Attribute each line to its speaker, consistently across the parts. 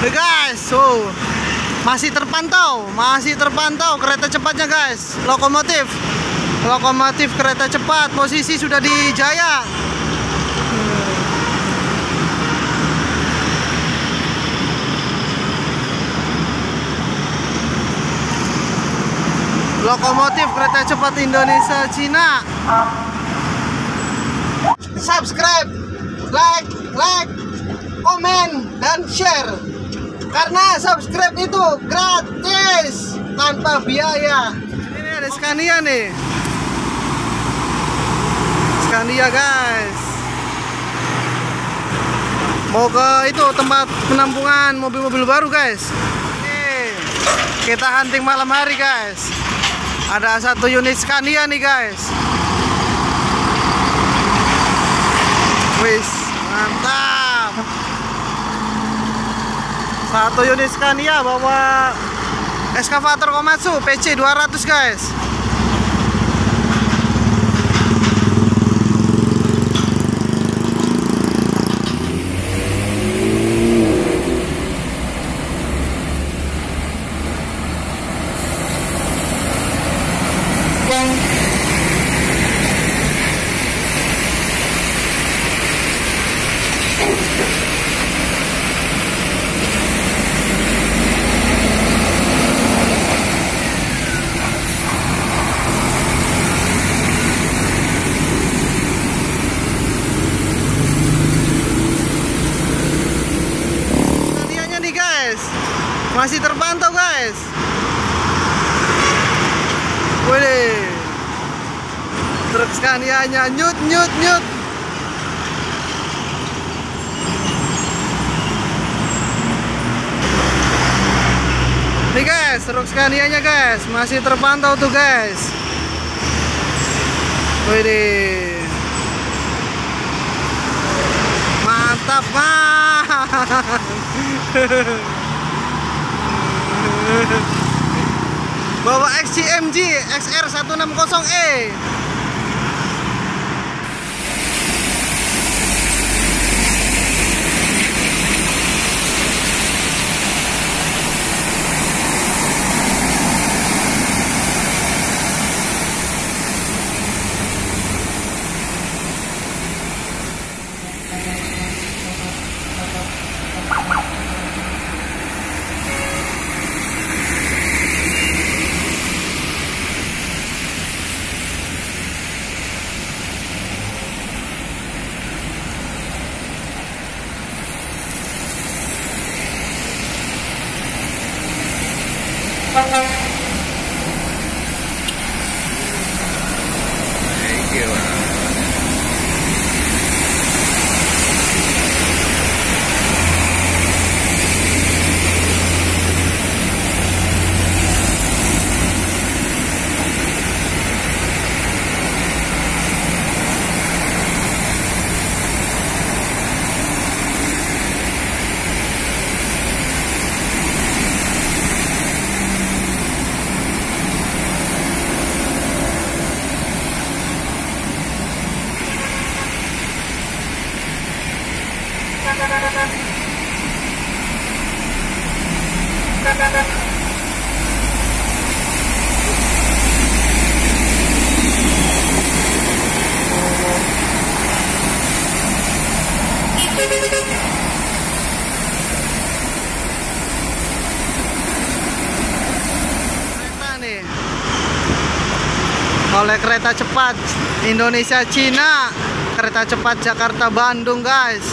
Speaker 1: Guys, masih terpantau kereta cepatnya guys. Lokomotif kereta cepat posisi sudah di Jaya. Lokomotif kereta cepat Indonesia Cina. Subscribe, like, komen, dan share. Karena subscribe itu gratis tanpa biaya. Ini ada Scania nih. Scania guys. Mau ke itu tempat penampungan mobil-mobil baru guys. Oke, kita hunting malam hari guys. Ada satu unit Scania nih guys. Wis, mantap. Satu unit Scania bawa eskavator Komatsu PC 200 guys. Masih terpantau guys. Wih, truk Scania-nya nyut. Nih guys, truk Scania-nya guys, masih terpantau tuh guys. Wih, mantap bawa XCMG XR160E. Thank you. Oleh kereta cepat Indonesia Cina, kereta cepat Jakarta Bandung guys.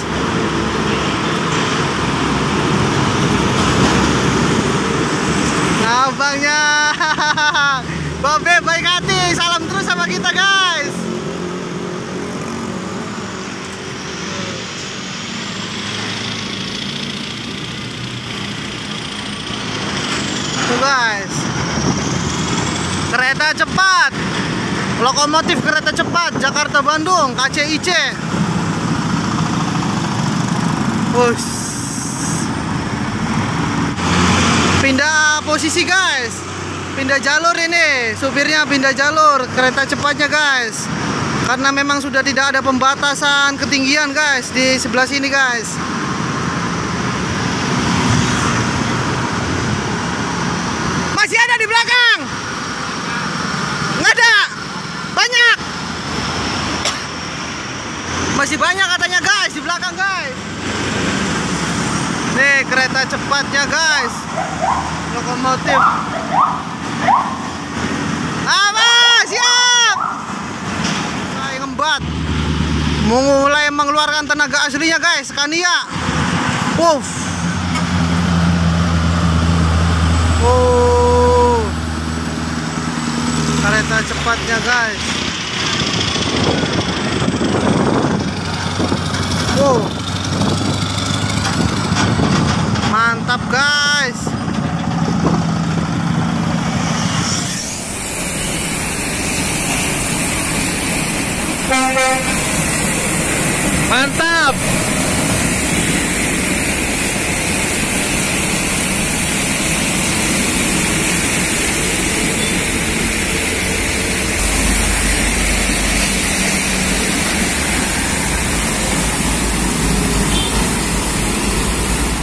Speaker 1: Abangnya Babe baik hati, salam terus sama kita guys. Tuh guys, kereta cepat, lokomotif kereta cepat Jakarta Bandung KCIC. Pindah posisi guys, pindah jalur ini, supirnya pindah jalur kereta cepatnya guys, karena memang sudah tidak ada pembatasan ketinggian guys di sebelah sini guys. Masih banyak katanya guys di belakang guys. Nih kereta cepatnya guys, lokomotif. Siap. Saya ngembat, mulai mengeluarkan tenaga aslinya guys. Scania. Puff. Oh, kereta cepatnya guys. Oh, mantap guys. Mantap.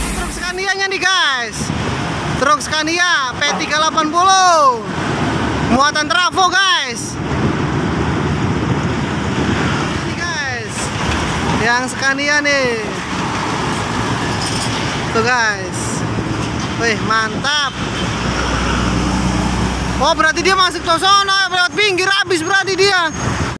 Speaker 1: Truk Scania-nya nih guys. Truk Scania P380 muatan trafo guys. Yang Scania nih tuh guys. Wih mantap. Oh berarti dia masuk ke sana lewat pinggir habis berarti dia.